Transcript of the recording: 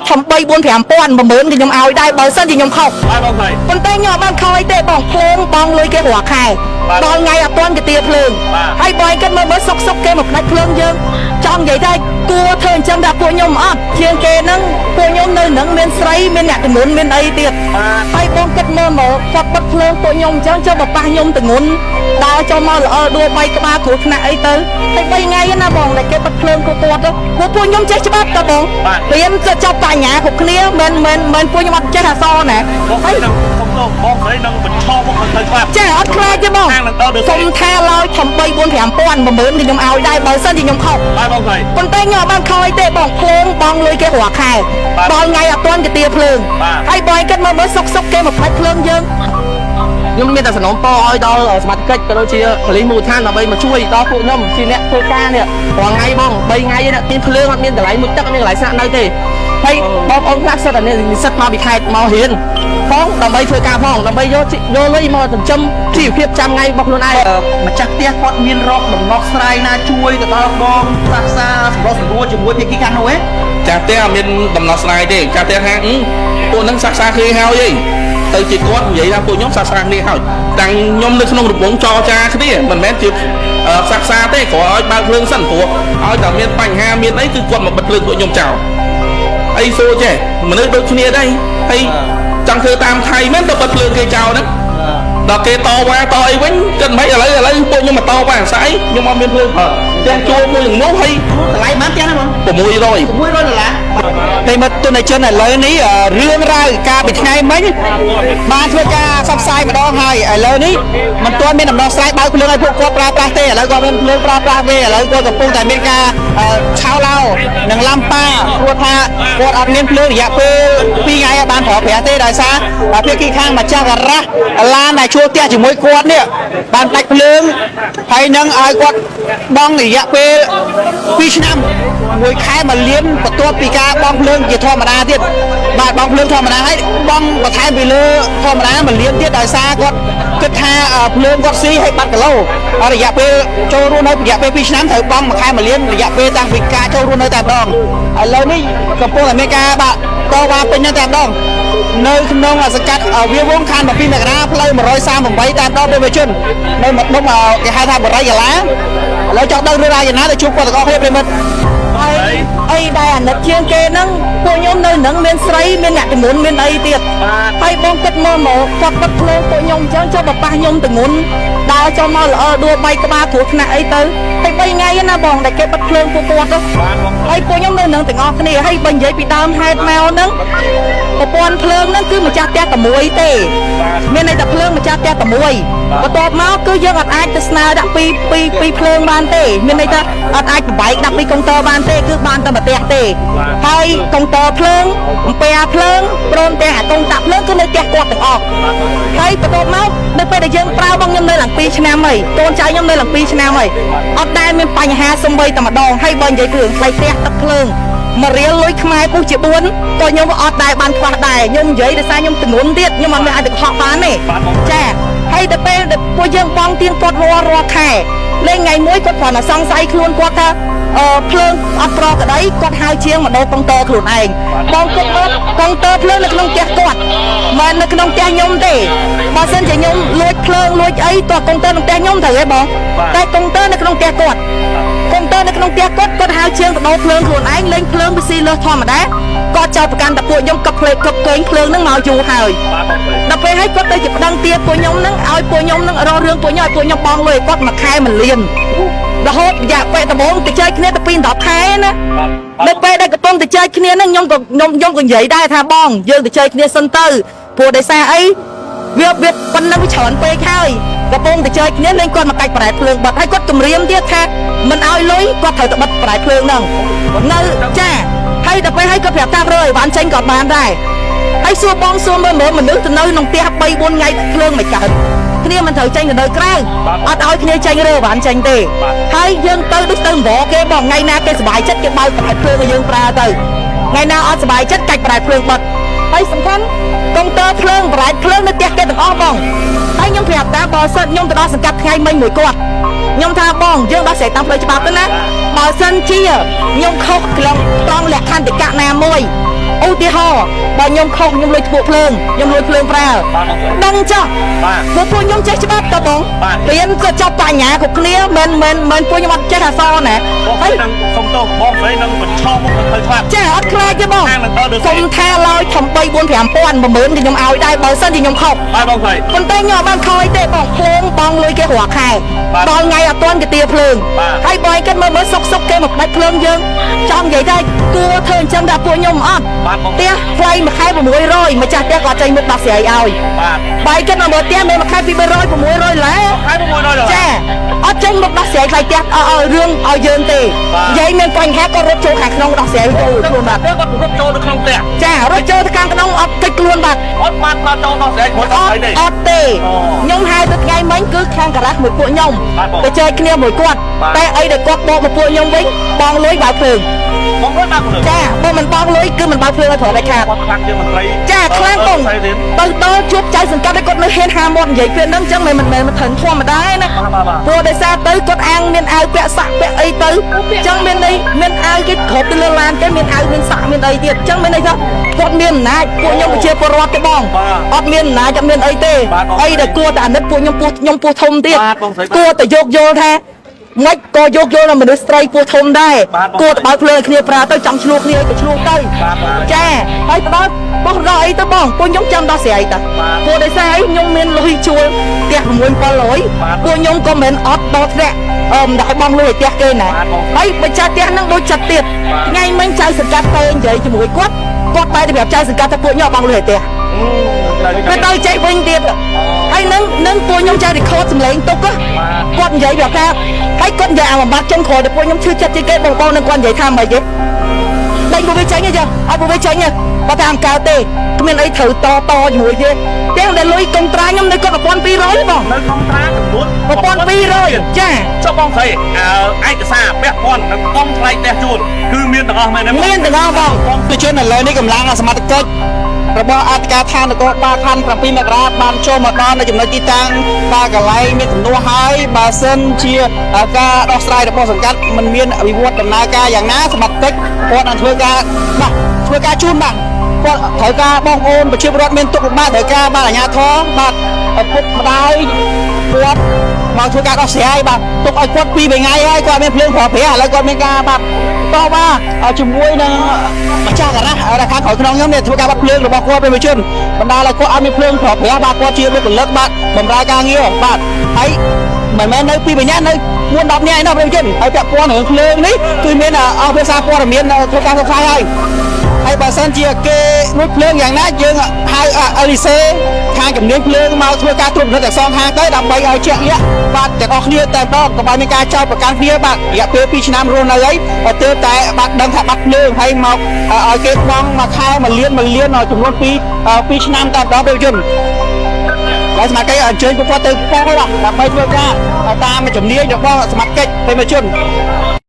ធំ3 4 5ពាន់10000ខ្ញុំឲ្យដែរបើសិនជាខ្ញុំខុសប៉ុន្តែខ្ញុំអត់បានខុសអីទេបងភ្លើងបងលុយគេរាល់ខែដល់ថ្ងៃអត់ទាន់គេទាភ្លើងហើយបងគិតមើលសុកគេមកផ្ដាច់ភ្លើងយើងចង់និយាយថាគួរធ្វើអញ្ចឹងថាពួកខ្ញុំអត់ជាងគេហ្នឹងពួកខ្ញុំនៅនឹងមានស្រីមានអ្នកជំនុនមានអីទៀតហើយបងគិតមើលគាត់បិទភ្លើងពួកខ្ញុំអញ្ចឹងចុះបបះខ្ញុំទងន់ដើរចូលមកល្អដួល3ក្បាលគ្រោះថ្នាក់អីទៅហើយ3ថ្ងៃណាបងតែគេបិទភ្លើងគាត់ទៅពួកខ្ញុំចេះច្បាប់តើបងរៀនចប់បញ្ញាគ្រប់គ្នាមិនពួកខ្ញុំអត់ចេះអសរណាហើយបងស្រីនឹងបញ្ឈរមកទៅច្បាប់ចាអត់ខ្លាចទេបងសុំថាឡើយធំ3 4 5ពាន់10000ខ្ញុំឲ្យដែរបើសិនជាខ្ញុំខុសបងស្រីប៉ុន្តែខ្ញុំអត់បានខុសអីទេបងភ្លើងបងលុយគេរាល់ខែដល់ថ្ងៃអត់ទាន់គេទាភ្លើងហើយបងគិតមើលសុកគេមកផ្ដាច់ភ្លើងយើងខ្ញុំមានតែសំណូមពរឲ្យដល់សមាជិកក៏ដូចជាប៉ូលីសមូលដ្ឋានដើម្បីមកជួយដល់ពួកខ្ញុំជាអ្នកធ្វើការនេះរាល់ថ្ងៃបង3ថ្ងៃនេះមានភ្លើងអត់មានកន្លែងមុជទឹកអត់មានកន្លែងស្នាក់នៅទេហើយបងប្អូនខ្លះសិតតែនិស្សិតមកពីខេត្តមករៀនផងដើម្បីធ្វើការផងដើម្បីយកលុយមកចិញ្ចឹមជីវភាពចាំថ្ងៃរបស់ខ្លួនឯងម្ចាស់ផ្ទះគាត់មានរកដំណោះស្រាយណាជួយទៅដល់បងសាស្ត្រាសម្រាប់សម្រួលជាមួយភាគីខាងនោះទេចាស់ផ្ទះអត់មានដំណោះស្រាយទេចាស់ផ្ទះថាពួកនឹងសាស្ត្រាគ្នាហើយទៅជាគាត់និយាយថាពួកខ្ញុំសាស្ត្រាគ្នាហើយតាំងខ្ញុំនៅក្នុងរង្វង់ចរចាគ្នាមិនមែនជាសាស្ត្រាទេគ្រាន់ឲ្យបើកភ្លើងសិនព្រោះឲ្យតែមានបញ្ហាមានអីគឺគាត់មកបិទភ្លើងពួកខ្ញុំចោលអីសួរចេះមនុស្សដូចគ្នាដែរហើយចង់ធ្វើតាមថៃមែនទៅបិទភ្លើងគេចោលហ្នឹងដល់គេតវ៉ាតអីវិញគិតមិនឥឡូវពួកខ្ញុំមកតវ៉ាស្អីខ្ញុំអត់មានភ្លើងទាំងជួលមួយនោះហើយតម្លៃបានទាំងណាបង$600តែមកទុនជនឥឡូវនេះរឿងរ៉ាវការពីថ្ងៃមិញបានធ្វើការផ្សព្វផ្សាយម្ដងហើយឥឡូវនេះមិនទាន់មានដំណោះស្រាយបើកភ្លើងឲ្យពួកគាត់ប្រើប្រាស់ទេឥឡូវគាត់មានភ្លើងប្រើប្រាស់ទេឥឡូវគាត់កំពុងតែមានការឆោឡោនិងឡាំប៉ាព្រោះថាគាត់អត់មានភ្លើងរយៈពេល2ថ្ងៃបានប្រើប្រាស់ទេដោយសារភាគីខាងម្ចាស់ការ៉ាស់ឡានដែលជួលផ្ទះជាមួយគាត់នេះបានដាច់ភ្លើងហើយនឹងឲ្យគាត់បង់រយៈពេល2ឆ្នាំមួយខែ1លានបន្ទាប់ពីការបង់ភ្លើងជាធម្មតាទៀតបាទបង់ភ្លើងធម្មតាហើយបង់បន្ថែមពីលើធម្មតា1លានទៀតដោយសារគាត់គិតថាភ្លើងគាត់ស៊ីឲ្យបាត់គីឡូរយៈពេលចូលរស់នៅរយៈពេល2ឆ្នាំត្រូវបង់មួយខែ1លានរយៈពេលតាំងពីការចូលរស់នៅតែម្ដងឥឡូវនេះកំពុងតែមានការបាក់តវ៉ាពេញតែម្ដងនៅក្នុងសង្កាត់វាវងខណ្ឌ12មករាផ្លូវ138តាមដងប្រជាជននៅម្ដុំគេហៅថាបរិយាឡាឥឡូវចង់ដឹងរឿងរ៉ាវយ៉ាងណាទៅជួបគាត់ទាំងអស់គ្នាប្រិមិត្តអីដែលអាណិតជាងគេហ្នឹងពួកខ្ញុំនៅនឹងមានស្រីមានអ្នកជំនុនមានអីទៀតហើយបងគិតមើលមកគាត់បិទភ្លើងពួកខ្ញុំអញ្ចឹងចុះបបះខ្ញុំទងន់ដើរចូលមកល្អដួល3ក្បាលគ្រោះថ្នាក់អីទៅហើយ3ថ្ងៃណាបងដែលគេបិទភ្លើងពួកគាត់ទៅហើយពួកខ្ញុំនៅនឹងទាំងអស់គ្នាហើយបើនិយាយពីដើមហេតុមកហ្នឹងប្រព័ន្ធភ្លើងហ្នឹងគឺម្ចាស់ផ្ទះតែមួយទេមានន័យថាភ្លើងម្ចាស់ផ្ទះតែមួយបន្ទាប់មកគឺយើងអត់អាចទៅស្នើដាក់ពីភ្លើងបានទេមានន័យថាអត់អាចប្របែកដាក់ពីកុងទ័របានទេគឺបានតែម្ទះទេហើយកុងទ័រភ្លើងអំពែភ្លើងព្រមទាំងអាកុងតាក់ភ្លើងគឺនៅផ្ទះគាត់ទាំងអស់ហើយបន្ទាប់មកនៅពេលដែលយើងប្រើបងខ្ញុំនៅឡើង2ឆ្នាំហើយកូនចៅខ្ញុំនៅឡើង2ឆ្នាំហើយអត់ដែលមានបញ្ហាសំបីតែម្ដងហើយបើនិយាយគ្រឿងថ្លៃផ្ទះទឹកភ្លើងមករៀលលុយខ្មែរពុះជា4ក៏ខ្ញុំអត់ដែរបានខ្វះដែរខ្ញុំនិយាយដោយសារខ្ញុំទងន់ទៀតខ្ញុំអត់មានអាចទៅខកបានទេចាហើយដល់ពេលពួកយើងបងទៀងគាត់រាល់ខែលេងថ្ងៃមួយគាត់គ្រាន់តែសង្ស័យខ្លួនគាត់ថាភ្លើងអត់ប្រក្តីគាត់ហៅជាងមកដោកុងទ័រខ្លួនឯងបងគិតមើលកុងទ័រភ្លើងនៅក្នុងផ្ទះគាត់មិននៅក្នុងផ្ទះខ្ញុំទេបើសិនជាខ្ញុំលួចភ្លើងលួចអីតើកុងទ័រក្នុងផ្ទះខ្ញុំត្រូវទេបងតែកុងទ័រនៅក្នុងផ្ទះគាត់កុងទ័រនៅក្នុងផ្ទះគាត់ហៅជាងទៅដោភ្លើងខ្លួនឯងលេងភ្លើងវាស៊ីលើសធម្មតាគាត់ចោទប្រកាន់តែពួកខ្ញុំកឹកភ្លេចកឹកកេងភ្លើងហ្នឹងមកយូរហើយដល់ពេលហើយគាត់ទៅជាប្តឹងទាពួកខ្ញុំហ្នឹងឲ្យពួកខ្ញុំហ្នឹងរករឿងពួកខ្ញុំឲ្យពួកខ្ញុំបងលុយគាត់មួយខែ1លានរហូតរយៈពេលដំបូងទៅជែកគ្នាទៅពី10ខែណានៅពេលដែលកំពុងទៅជែកគ្នាហ្នឹងខ្ញុំក៏និយាយដែរថាបងយើងទៅជែកគ្នាសិនទៅព្រោះដោយសារអីវាប៉ុណ្ណឹងវាច្រើនពេកហើយកំពុងទៅជែកគ្នាលេងគាត់មកកាច់ប្រែភ្លើងបិទហើយគាត់គម្រាមទៀតថាមិនឲ្យលុយគាត់ត្រូវទៅបិទប្រែភ្លើងហ្នឹងនៅចាហើយដល់ពេលហើយគាត់ប្រាប់ថារើអីវ៉ាន់ចេញក៏បានដែរហើយសួរបងសួរមើលមនុស្សទៅនៅក្នុងផ្ទះ3 4ថ្ងៃភ្លើងមិនកើតគ្នាមិនត្រូវចេញទៅនៅក្រៅអត់ឲ្យគ្នាចេញរើវ៉ាន់ចេញទេហើយយើងទៅដូចទៅវល់គេបងថ្ងៃណាគេសុបាយចិត្តគេបើកប្រែភ្លើងឲ្យយើងប្រើទៅថ្ងៃណាអត់សុបាយចិត្តកាច់ប្រែភ្លើងបិទហើយសំខាន់កុងទ័រភ្លើងប្រែភ្លើងនៅផ្ទះគេទាំងអស់បងហើយខ្ញុំប្រាប់ថាបើសិនខ្ញុំទៅដល់សង្កាត់ថ្ងៃមិញមួយគាត់ខ្ញុំថាបងយើងដោះស្រាយតាមផ្លូវច្បាប់ទៅណាបើសិនជាខ្ញុំខុសត្រង់លក្ខន្តិកៈណាមួយ ឧទាហរណ៍បើខ្ញុំខុសខ្ញុំលុយធ្វើភ្លើងខ្ញុំលុយភ្លើងប្រើដឹងចុះពួកខ្ញុំចេះច្បាប់តើបងរៀនក៏ចប់បញ្ញាគ្រប់គ្នាមិនពួកខ្ញុំអត់ចេះអក្សរណា ហើយនឹងសុំទោសបងស្រីនឹងបញ្ឈប់មុខទៅខ្លាច ចាអត់ខ្លាចទេបងសុំថាឡើយធំ3 4 5 ពាន់10000ខ្ញុំឲ្យដែរបើសិនជាខ្ញុំខុស បាទបងស្រី ប៉ុន្តែខ្ញុំអត់បានខុសទេបងភ្លើងបងលុយគេរាល់ខែដល់ថ្ងៃអត់ទាន់គេទាភ្លើងហើយបើគិតមើលសុកគេមកផ្ដាច់ភ្លើងយើងចង់និយាយថាគួរធ្វើអញ្ចឹងដល់ពួកខ្ញុំអត់ផ្ទះថ្លៃមួយខែ600ម្ចាស់ផ្ទះក៏ចេញមុខដោះស្រាយឲ្យបើគិតមកមើលផ្ទះមានមួយខែពី300 600ឡាខែ600ចាអត់ចេញមុខដោះស្រាយថ្លៃផ្ទះឲ្យរឿងឲ្យយើងទេនិយាយមានបញ្ហាក៏រត់ចូលខាងក្នុងដោះស្រាយទៅខ្លួនបាត់ គាត់រត់ចូលទៅក្នុងផ្ទះ ចារត់ចូលទៅខាងក្នុងអត់កិច្ចខ្លួនបាត់ អត់បានមកចូលដោះស្រាយខ្លួនអត់ស្អីទេ អត់ទេខ្ញុំហៅទៅថ្ងៃមិញគឺខាងការ៉ាស់មួយពួកខ្ញុំទៅចែកគ្នាមួយគាត់តែអីដែលគាត់បកមកពួកខ្ញុំវិញបងលុយបើភ្លើង បងគាត់បានភ្លើង ចាបើមិនបងលុយគឺមិនបើភ្លើងឲ្យត្រូវតែខាត គាត់ខ្លាំងជាងមន្ត្រី ចាខ្លាំងបងទៅដល់ជួបចៅសង្កាត់ឲ្យគាត់នៅហ៊ានហាមាត់និយាយពេលហ្នឹងអញ្ចឹងមិនមែនធម្មតាទេណាព្រោះដោយសារទៅគាត់អាងមានអាវពាក់សាក់ពាក់អីទៅអញ្ចឹងមានន័យមានអាវគេគ្រប់ទៅលើឡានទេមានអាវមានសាក់មានអីទៀតអញ្ចឹងមានន័យថាគាត់មានអំណាចពួកខ្ញុំប្រជាពលរដ្ឋទេបងអត់មានអំណាចអត់មានអីទេអីដែលគួរតែអាណិតពួកខ្ញុំពោះធំទៀតគួរតែយកយល់ថាមិនក៏យកយល់ដល់មនុស្សស្រីពោះធំដែរគួរតែបើកភ្លើងគ្នាប្រើទៅចង់ឆ្លោះគ្នាក៏ឆ្លោះទៅចាហើយទៅដល់បោះរកអីទៅបងពួកខ្ញុំចាំដោះស្រាយទៅព្រោះដោយសារអីខ្ញុំមានលុយជួលផ្ទះ6 700ពួកខ្ញុំក៏មិនអត់ដល់ធ្លាក់ដាក់បងលុយឲ្យផ្ទះគេណាហើយបើចាស់ផ្ទះហ្នឹងដូចចាត់ទៀតថ្ងៃមិញចៅសង្កាត់ទៅនិយាយជាមួយគាត់បែរទៅប្រាប់ចៅសង្កាត់ថាពួកខ្ញុំបងលុយឲ្យផ្ទះគេទៅចេះវិញទៀតហើយនឹងពួកខ្ញុំចៅ record សម្លេងទុកគាត់និយាយប្រាប់ថាហើយគាត់និយាយអាបំបត្តិចុងក្រោយទៅពួកខ្ញុំឈឺចិត្តជាងគេបងនឹងគាត់និយាយថាម៉េចទេដេញពួកវាចេញទេចាអត់ពួកវាចេញទេបើតាមកើតទេគ្មានអីត្រូវតជាមួយទេទាំងដែលលុយកុងត្រាខ្ញុំនៅគាត់1200បង នៅក្នុងត្រាចំនួន 1200ចា ចុះបងស្រីឯកសារពាក់ព័ន្ធនឹងកងថ្លៃផ្ទះជួលគឺមានទាំងអស់មែនទេ មានទាំងអស់បងប្រជាជនឥឡូវនេះកម្លាំងសមត្ថកិច្ចរបស់អធិការឋាននគរបាលខណ្ឌ7មករាបានចូលមកដល់នៅចំណុចទីតាំងបាទកន្លែងមានទំនាស់ហើយបើសិនជាការដោះស្រាយរបស់សង្កាត់มันមានវិវត្តដំណើរការយ៉ាងណាសមត្ថកិច្ចគាត់នឹងធ្វើការជូនបាទគាត់ត្រូវការបងប្អូនប្រជាពលរដ្ឋមានទុកលំបាកត្រូវការបាទអាជ្ញាធរបាទពុកម្ដាយគាត់មកធ្វើការដោះស្រាយបាទទុកឲ្យគាត់2 3ថ្ងៃហើយគាត់មានភ្លើងប្រើប្រាស់ឥឡូវគាត់មានការបាទតោះបាទជាមួយនឹងម្ចាស់ការ៉ាស់ខាងក្រោយក្នុងខ្ញុំនេះធ្វើការបាត់ភ្លើងរបស់គាត់ប្រជាជនបណ្ដាលឲ្យគាត់អត់មានភ្លើងប្រើប្រាស់បាទគាត់ជាបុគ្គលិកបាទបម្រើការងារបាទហើយមិនមែននៅ2 3នាក់នៅ4 10នាក់ឯណោះប្រជាជនហើយពាក់ព័ន្ធរឿងភ្លើងនេះគឺមានអស់ភាសាព័ត៌មានធ្វើការផ្សាយហើយបើសិនជាគេរួចភ្លើងយ៉ាងណាយើងហៅអលីសេខាងជំនាញភ្លើងមកធ្វើការត្រួតពិនិត្យទាំងសងខាងទៅដើម្បីឲ្យជាក់លាក់បាទទាំងអស់គ្នាតែម្ដងកុំឲ្យមានការចោទប្រកាន់គ្នាបាទរយៈពេល2 ឆ្នាំរស់នៅហើយទើបតែបាត់ដឹងថាបាត់ភ្លើងហើយមកឲ្យគេបង់មួយខែ1 លានចំនួន2 ឆ្នាំតែម្ដងប្រជាជនហើយសមាជិកអញ្ជើញពួកគាត់ទៅផងហើយបាទដើម្បីធ្វើការតាមជំនាញរបស់សមាជិកប្រជាជន